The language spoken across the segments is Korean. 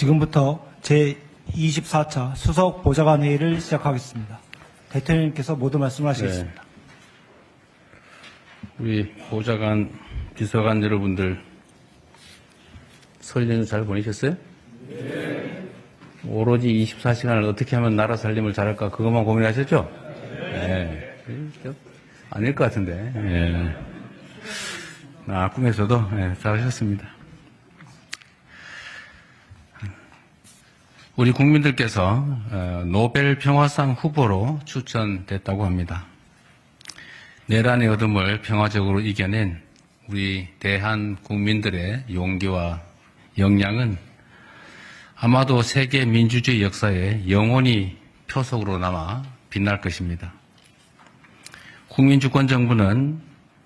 지금부터 제24차 수석 보좌관 회의를 시작하겠습니다. 대통령님께서 모두 말씀하시겠습니다. 우리 보좌관, 비서관 여러분들 설 연휴 잘 보내셨어요? 네. 오로지 24시간을 어떻게 하면 나라 살림을 잘할까 그것만 고민하셨죠? 네. 아닐 것 같은데. 네. 꿈에서도 잘하셨습니다. 우리 국민들께서 노벨 평화상 후보로 추천됐다고 합니다. 내란의 어둠을 평화적으로 이겨낸 우리 대한 국민들의 용기와 역량은 아마도 세계 민주주의 역사에 영원히 표속으로 남아 빛날 것입니다. 국민주권정부는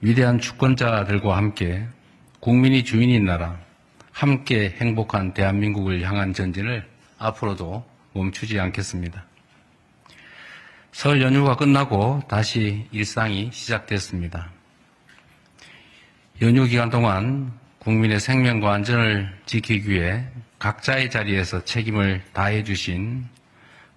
위대한 주권자들과 함께 국민이 주인인 나라, 함께 행복한 대한민국을 향한 전진을 앞으로도 멈추지 않겠습니다. 설 연휴가 끝나고 다시 일상이 시작됐습니다. 연휴 기간 동안 국민의 생명과 안전을 지키기 위해 각자의 자리에서 책임을 다해 주신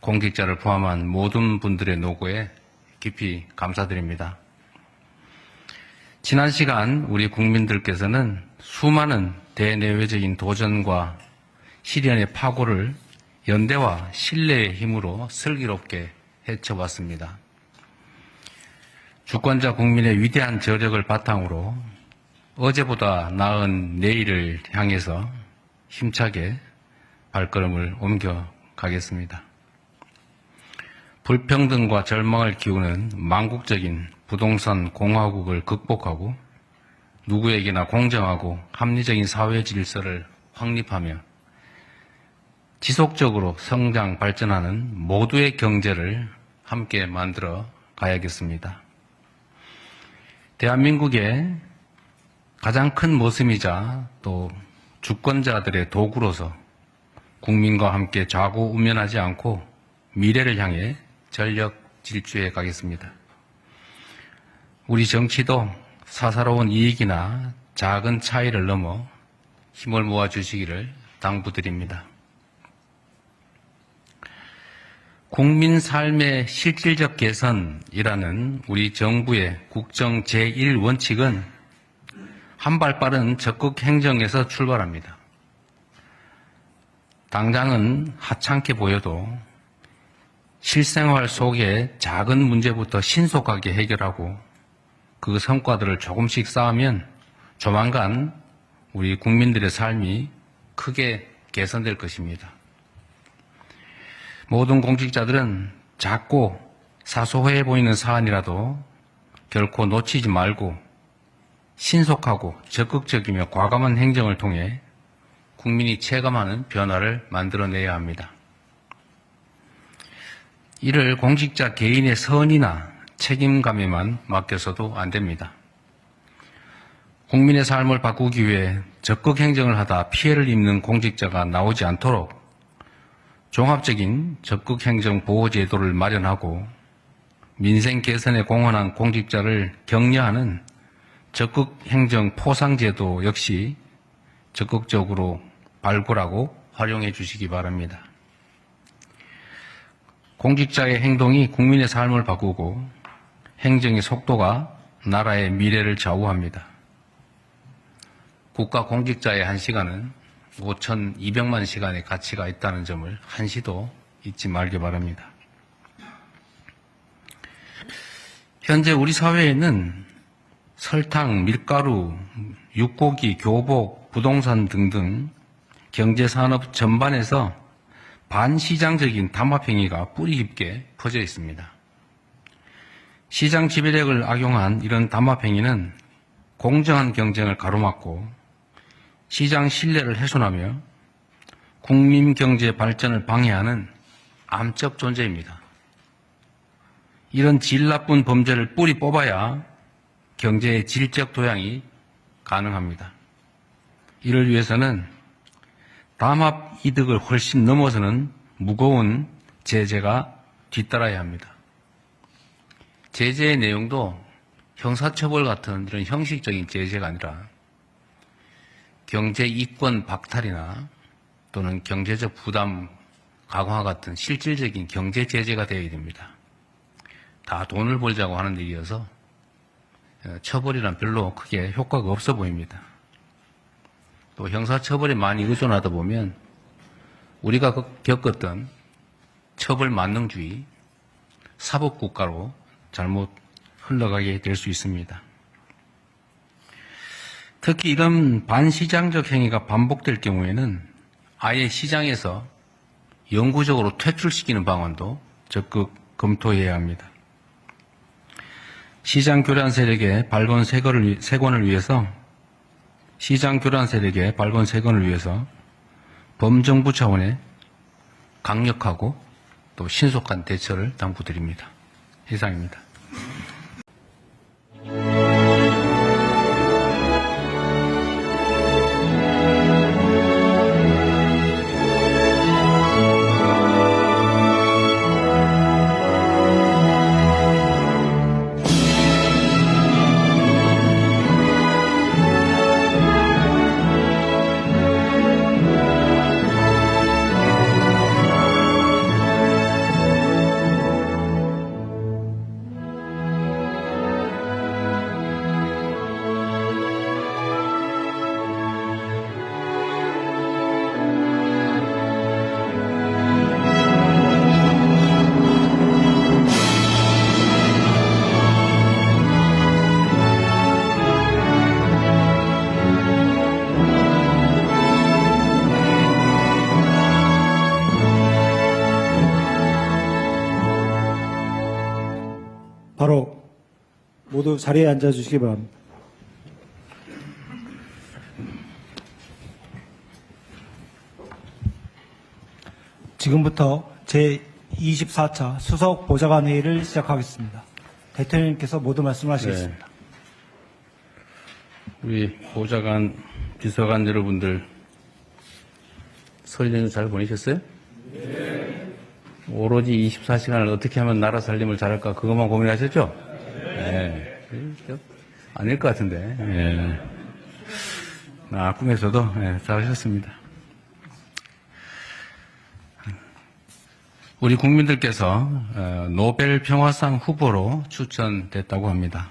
공직자를 포함한 모든 분들의 노고에 깊이 감사드립니다. 지난 시간 우리 국민들께서는 수많은 대내외적인 도전과 시련의 파고를 연대와 신뢰의 힘으로 슬기롭게 헤쳐봤습니다. 주권자 국민의 위대한 저력을 바탕으로 어제보다 나은 내일을 향해서 힘차게 발걸음을 옮겨가겠습니다. 불평등과 절망을 키우는 망국적인 부동산 공화국을 극복하고 누구에게나 공정하고 합리적인 사회 질서를 확립하며 지속적으로 성장, 발전하는 모두의 경제를 함께 만들어 가야겠습니다. 대한민국의 가장 큰 모습이자 또 주권자들의 도구로서 국민과 함께 좌고우면하지 않고 미래를 향해 전력 질주해 가겠습니다. 우리 정치도 사사로운 이익이나 작은 차이를 넘어 힘을 모아주시기를 당부드립니다. 국민 삶의 실질적 개선이라는 우리 정부의 국정 제1원칙은 한 발 빠른 적극 행정에서 출발합니다. 당장은 하찮게 보여도 실생활 속의 작은 문제부터 신속하게 해결하고 그 성과들을 조금씩 쌓으면 조만간 우리 국민들의 삶이 크게 개선될 것입니다. 모든 공직자들은 작고 사소해 보이는 사안이라도 결코 놓치지 말고 신속하고 적극적이며 과감한 행정을 통해 국민이 체감하는 변화를 만들어내야 합니다. 이를 공직자 개인의 선이나 책임감에만 맡겨서도 안 됩니다. 국민의 삶을 바꾸기 위해 적극 행정을 하다 피해를 입는 공직자가 나오지 않도록 종합적인 적극 행정 보호 제도를 마련하고 민생 개선에 공헌한 공직자를 격려하는 적극 행정 포상 제도 역시 적극적으로 발굴하고 활용해 주시기 바랍니다. 공직자의 행동이 국민의 삶을 바꾸고 행정의 속도가 나라의 미래를 좌우합니다. 국가 공직자의 1시간은 5,200만 시간의 가치가 있다는 점을 한시도 잊지 말기 바랍니다. 현재 우리 사회에는 설탕, 밀가루, 육고기, 교복, 부동산 등등 경제산업 전반에서 반시장적인 담합행위가 뿌리 깊게 퍼져 있습니다. 시장 지배력을 악용한 이런 담합행위는 공정한 경쟁을 가로막고 시장 신뢰를 훼손하며 국민 경제 발전을 방해하는 암적 존재입니다. 이런 질 나쁜 범죄를 뿌리 뽑아야 경제의 질적 도양이 가능합니다. 이를 위해서는 담합 이득을 훨씬 넘어서는 무거운 제재가 뒤따라야 합니다. 제재의 내용도 형사처벌 같은 이런 형식적인 제재가 아니라 경제 이권 박탈이나 또는 경제적 부담 강화 같은 실질적인 경제 제재가 되어야 됩니다. 다 돈을 벌자고 하는 일이어서 처벌이란 별로 크게 효과가 없어 보입니다. 또 형사처벌에 많이 의존하다 보면 우리가 겪었던 처벌 만능주의, 사법국가로 잘못 흘러가게 될 수 있습니다. 특히 이런 반시장적 행위가 반복될 경우에는 아예 시장에서 영구적으로 퇴출시키는 방안도 적극 검토해야 합니다. 시장 교란 세력의 발본 세건을 위해서 범정부 차원의 강력하고 또 신속한 대처를 당부드립니다. 이상입니다. 바로 모두 자리에 앉아주시기 바랍니다. 지금부터 제24차 수석 보좌관 회의를 시작하겠습니다. 대통령님께서 모두 말씀하시겠습니다. 우리 보좌관, 비서관 여러분들 설 연휴 잘 보내셨어요? 오로지 24시간을 어떻게 하면 나라 살림을 잘할까 그것만 고민하셨죠? 네. 아닐 것 같은데. 네. 꿈에서도 잘하셨습니다. 우리 국민들께서 노벨 평화상 후보로 추천됐다고 합니다.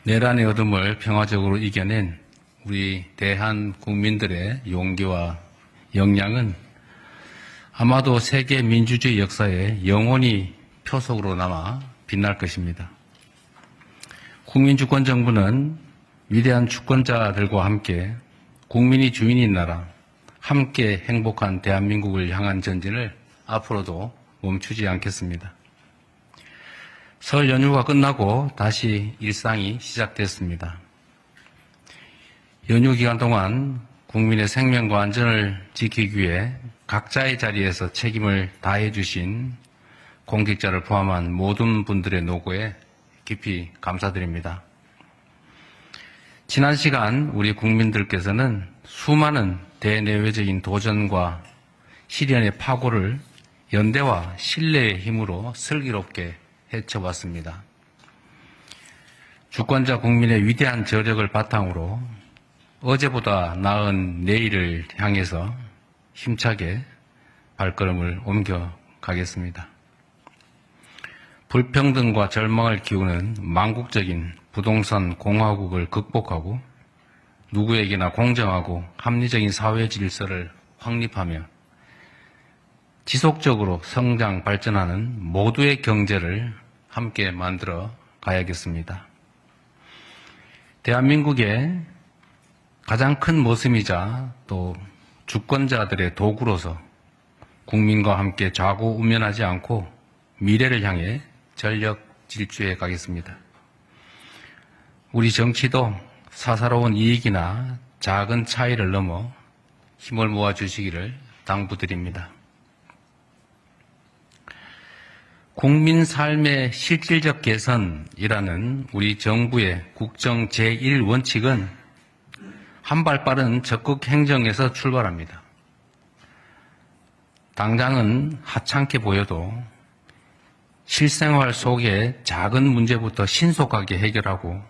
내란의 어둠을 평화적으로 이겨낸 우리 대한 국민들의 용기와 역량은 아마도 세계 민주주의 역사에 영원히 표속으로 남아 빛날 것입니다. 국민주권정부는 위대한 주권자들과 함께 국민이 주인인 나라, 함께 행복한 대한민국을 향한 전진을 앞으로도 멈추지 않겠습니다. 설 연휴가 끝나고 다시 일상이 시작됐습니다. 연휴 기간 동안 국민의 생명과 안전을 지키기 위해 각자의 자리에서 책임을 다해 주신 공직자를 포함한 모든 분들의 노고에 깊이 감사드립니다. 지난 시간 우리 국민들께서는 수많은 대내외적인 도전과 시련의 파고를 연대와 신뢰의 힘으로 슬기롭게 헤쳐봤습니다. 주권자 국민의 위대한 저력을 바탕으로 어제보다 나은 내일을 향해서 힘차게 발걸음을 옮겨가겠습니다. 불평등과 절망을 키우는 망국적인 부동산 공화국을 극복하고 누구에게나 공정하고 합리적인 사회 질서를 확립하며 지속적으로 성장, 발전하는 모두의 경제를 함께 만들어 가야겠습니다. 대한민국의 가장 큰 모습이자 또 주권자들의 도구로서 국민과 함께 좌고우면하지 않고 미래를 향해 전력 질주해 가겠습니다. 우리 정치도 사사로운 이익이나 작은 차이를 넘어 힘을 모아주시기를 당부드립니다. 국민 삶의 실질적 개선이라는 우리 정부의 국정 제1원칙은 한 발 빠른 적극 행정에서 출발합니다. 당장은 하찮게 보여도 실생활 속의 작은 문제부터 신속하게 해결하고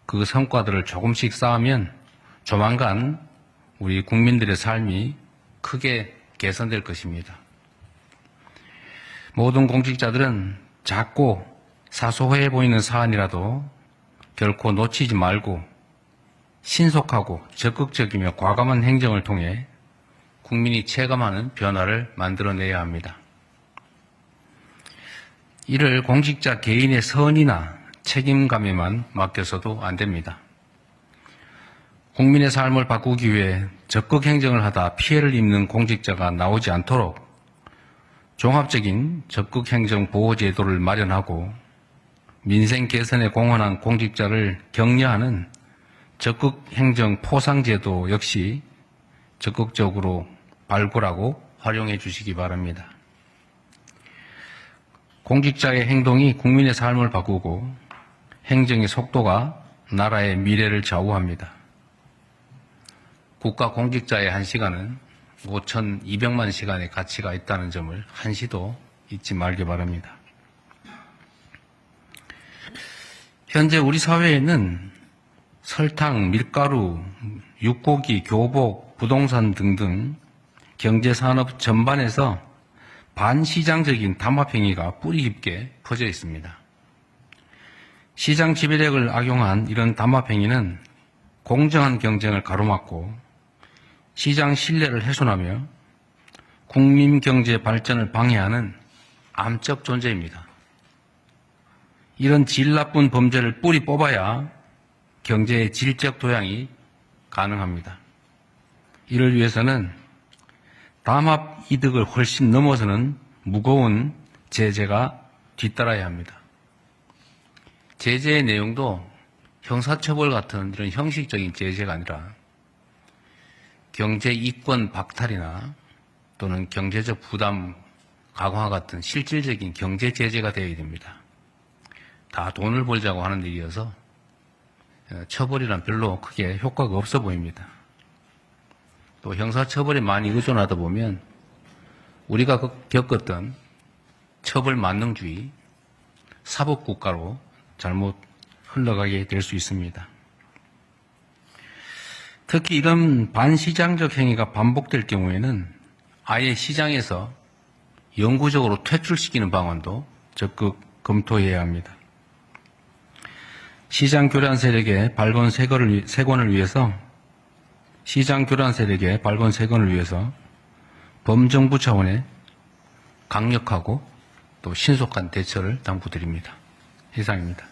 그 성과들을 조금씩 쌓으면 조만간 우리 국민들의 삶이 크게 개선될 것입니다. 모든 공직자들은 작고 사소해 보이는 사안이라도 결코 놓치지 말고 신속하고 적극적이며 과감한 행정을 통해 국민이 체감하는 변화를 만들어내야 합니다. 이를 공직자 개인의 선의나 책임감에만 맡겨서도 안 됩니다. 국민의 삶을 바꾸기 위해 적극 행정을 하다 피해를 입는 공직자가 나오지 않도록 종합적인 적극 행정 보호 제도를 마련하고 민생 개선에 공헌한 공직자를 격려하는 적극 행정 포상 제도 역시 적극적으로 발굴하고 활용해 주시기 바랍니다. 공직자의 행동이 국민의 삶을 바꾸고 행정의 속도가 나라의 미래를 좌우합니다. 국가 공직자의 1시간은 5,200만 시간의 가치가 있다는 점을 한시도 잊지 말기 바랍니다. 현재 우리 사회에는 설탕, 밀가루, 육고기, 교복, 부동산 등등 경제산업 전반에서 반시장적인 담합행위가 뿌리 깊게 퍼져 있습니다. 시장 지배력을 악용한 이런 담합행위는 공정한 경쟁을 가로막고 시장 신뢰를 훼손하며 국민 경제 발전을 방해하는 암적 존재입니다. 이런 질 나쁜 범죄를 뿌리 뽑아야 경제의 질적 도양이 가능합니다. 이를 위해서는 담합 이득을 훨씬 넘어서는 무거운 제재가 뒤따라야 합니다. 제재의 내용도 형사처벌 같은 이런 형식적인 제재가 아니라 경제 이권 박탈이나 또는 경제적 부담 강화 같은 실질적인 경제 제재가 되어야 됩니다. 다 돈을 벌자고 하는 일이어서 처벌이란 별로 크게 효과가 없어 보입니다. 또 형사처벌에 많이 의존하다 보면 우리가 겪었던 처벌 만능주의, 사법국가로 잘못 흘러가게 될 수 있습니다. 특히 이런 반시장적 행위가 반복될 경우에는 아예 시장에서 영구적으로 퇴출시키는 방안도 적극 검토해야 합니다. 시장 교란 세력의 발본 세건을 위해서 범정부 차원의 강력하고 또 신속한 대처를 당부드립니다. 이상입니다.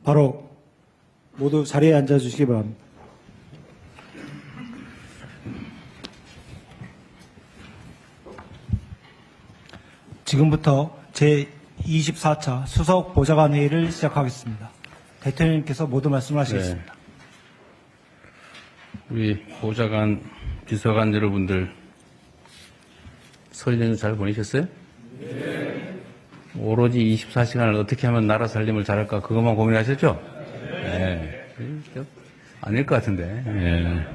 바로 모두 자리에 앉아주시기 바랍니다. 지금부터 제24차 수석 보좌관 회의를 시작하겠습니다. 대통령님께서 모두 말씀하시겠습니다. 네. 우리 보좌관, 비서관 여러분들 설 연휴 잘 보내셨어요? 네. 오로지 24시간을 어떻게 하면 나라 살림을 잘할까 그것만 고민하셨죠? 네. 아닐 것 같은데. 네.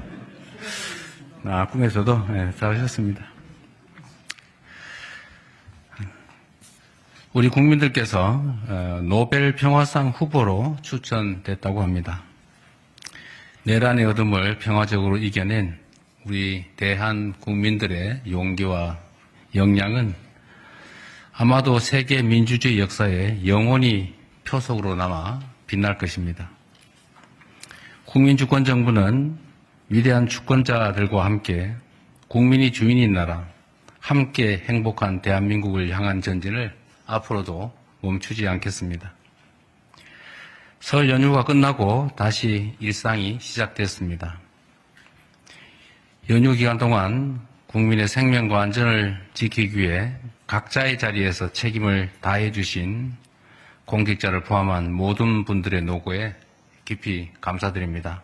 꿈에서도 잘하셨습니다. 우리 국민들께서 노벨 평화상 후보로 추천됐다고 합니다. 내란의 어둠을 평화적으로 이겨낸 우리 대한 국민들의 용기와 역량은 아마도 세계 민주주의 역사에 영원히 표속으로 남아 빛날 것입니다. 국민주권정부는 위대한 주권자들과 함께 국민이 주인인 나라, 함께 행복한 대한민국을 향한 전진을 앞으로도 멈추지 않겠습니다. 설 연휴가 끝나고 다시 일상이 시작됐습니다. 연휴 기간 동안 국민의 생명과 안전을 지키기 위해 각자의 자리에서 책임을 다해 주신 공직자를 포함한 모든 분들의 노고에 깊이 감사드립니다.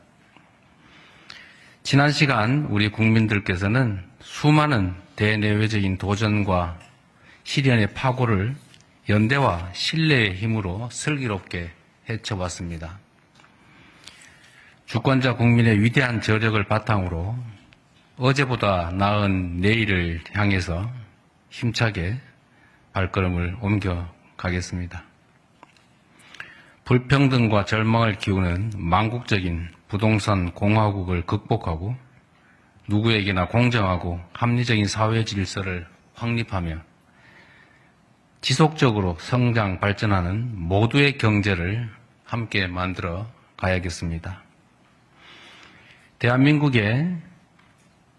지난 시간 우리 국민들께서는 수많은 대내외적인 도전과 시련의 파고를 연대와 신뢰의 힘으로 슬기롭게 헤쳐봤습니다. 주권자 국민의 위대한 저력을 바탕으로 어제보다 나은 내일을 향해서 힘차게 발걸음을 옮겨가겠습니다. 불평등과 절망을 키우는 망국적인 부동산 공화국을 극복하고 누구에게나 공정하고 합리적인 사회 질서를 확립하며 지속적으로 성장 발전하는 모두의 경제를 함께 만들어 가야겠습니다. 대한민국의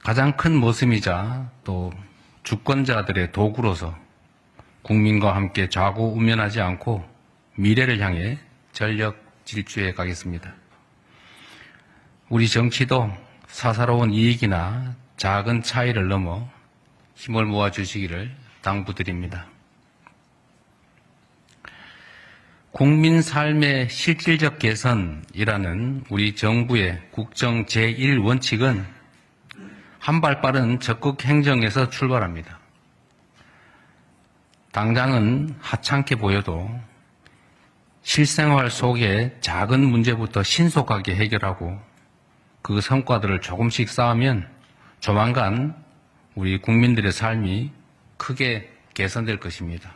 가장 큰 모습이자 또 주권자들의 도구로서 국민과 함께 좌고우면하지 않고 미래를 향해 전력 질주해 가겠습니다. 우리 정치도 사사로운 이익이나 작은 차이를 넘어 힘을 모아주시기를 당부드립니다. 국민 삶의 실질적 개선이라는 우리 정부의 국정 제1원칙은 한 발 빠른 적극 행정에서 출발합니다. 당장은 하찮게 보여도 실생활 속의 작은 문제부터 신속하게 해결하고 그 성과들을 조금씩 쌓으면 조만간 우리 국민들의 삶이 크게 개선될 것입니다.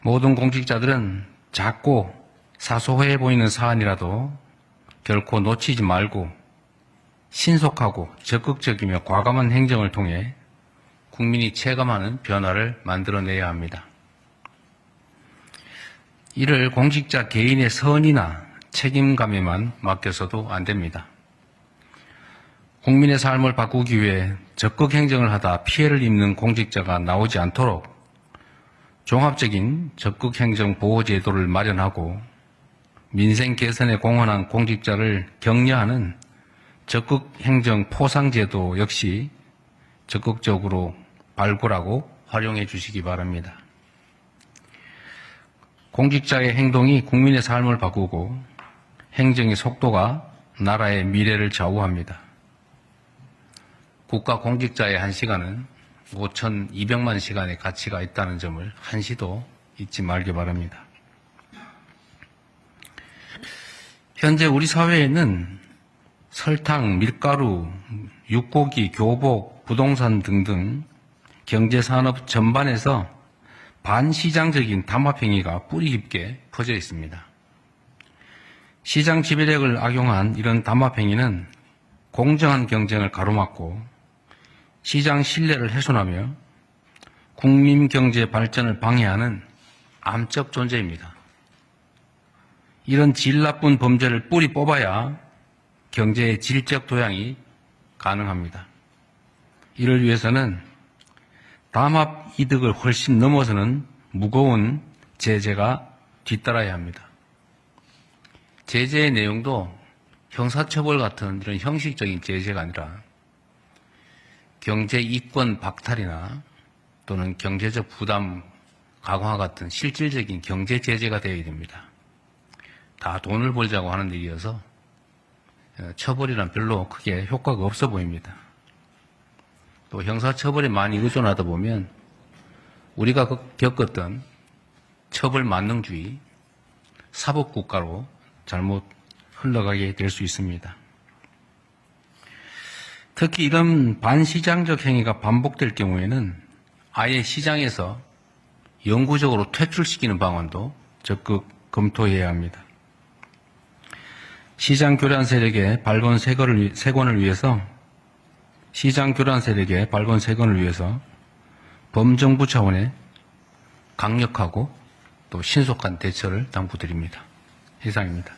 모든 공직자들은 작고 사소해 보이는 사안이라도 결코 놓치지 말고 신속하고 적극적이며 과감한 행정을 통해 국민이 체감하는 변화를 만들어내야 합니다. 이를 공직자 개인의 선이나 책임감에만 맡겨서도 안 됩니다. 국민의 삶을 바꾸기 위해 적극 행정을 하다 피해를 입는 공직자가 나오지 않도록 종합적인 적극 행정 보호 제도를 마련하고 민생 개선에 공헌한 공직자를 격려하는 적극 행정 포상 제도 역시 적극적으로 발굴하고 활용해 주시기 바랍니다. 공직자의 행동이 국민의 삶을 바꾸고 행정의 속도가 나라의 미래를 좌우합니다. 국가 공직자의 1시간은 5,200만 시간의 가치가 있다는 점을 한시도 잊지 말기 바랍니다. 현재 우리 사회에는 설탕, 밀가루, 육고기, 교복, 부동산 등등 경제산업 전반에서 반시장적인 담합행위가 뿌리 깊게 퍼져 있습니다. 시장 지배력을 악용한 이런 담합행위는 공정한 경쟁을 가로막고 시장 신뢰를 훼손하며 국민 경제 발전을 방해하는 암적 존재입니다. 이런 질 나쁜 범죄를 뿌리 뽑아야 경제의 질적 도양이 가능합니다. 이를 위해서는 담합 이득을 훨씬 넘어서는 무거운 제재가 뒤따라야 합니다. 제재의 내용도 형사처벌 같은 이런 형식적인 제재가 아니라 경제 이권 박탈이나 또는 경제적 부담 강화 같은 실질적인 경제 제재가 되어야 됩니다. 다 돈을 벌자고 하는 일이어서 처벌이란 별로 크게 효과가 없어 보입니다. 또 형사처벌에 많이 의존하다 보면 우리가 겪었던 처벌 만능주의, 사법국가로 잘못 흘러가게 될 수 있습니다. 특히 이런 반시장적 행위가 반복될 경우에는 아예 시장에서 영구적으로 퇴출시키는 방안도 적극 검토해야 합니다. 시장 교란 세력의 발본 세건을 위해서 범정부 차원의 강력하고 또 신속한 대처를 당부드립니다. 이상입니다.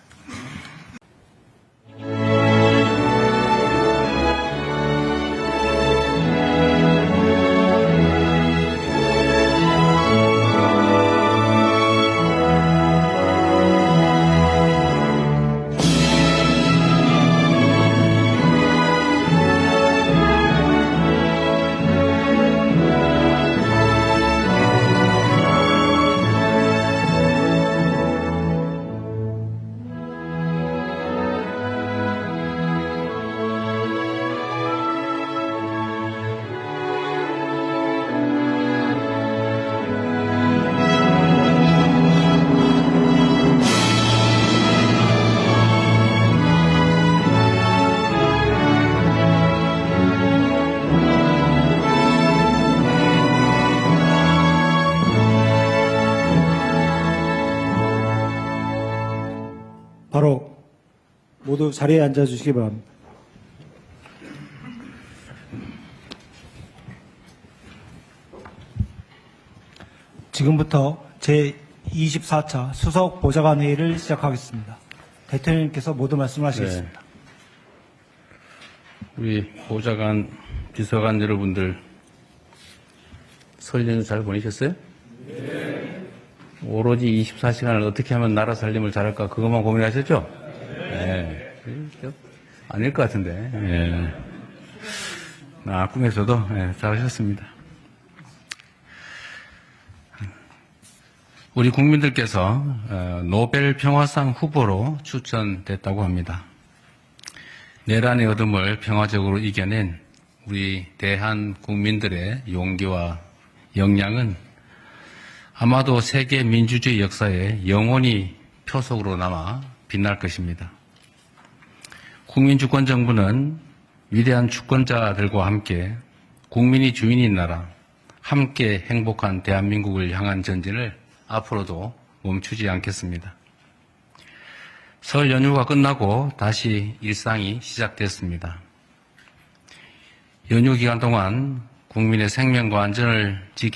모두 자리에 앉아주시기 바랍니다. 지금부터 제24차 수석 보좌관 회의를 시작하겠습니다. 대통령님께서 모두 말씀하시겠습니다. 우리 보좌관, 비서관 여러분들 설 연휴 잘 보내셨어요? 네. 오로지 24시간을 어떻게 하면 나라 살림을 잘할까 그것만 고민하셨죠? 네. 아닐 것 같은데. 네. 꿈에서도 잘하셨습니다. 우리 국민들께서 노벨 평화상 후보로 추천됐다고 합니다. 내란의 어둠을 평화적으로 이겨낸 우리 대한 국민들의 용기와 역량은 아마도 세계 민주주의 역사에 영원히 표속으로 남아 빛날 것입니다. 국민주권정부는 위대한 주권자들과 함께 국민이 주인인 나라, 함께 행복한 대한민국을 향한 전진을 앞으로도 멈추지 않겠습니다. 설 연휴가 끝나고 다시 일상이 시작됐습니다. 연휴 기간 동안 국민의 생명과 안전을 지키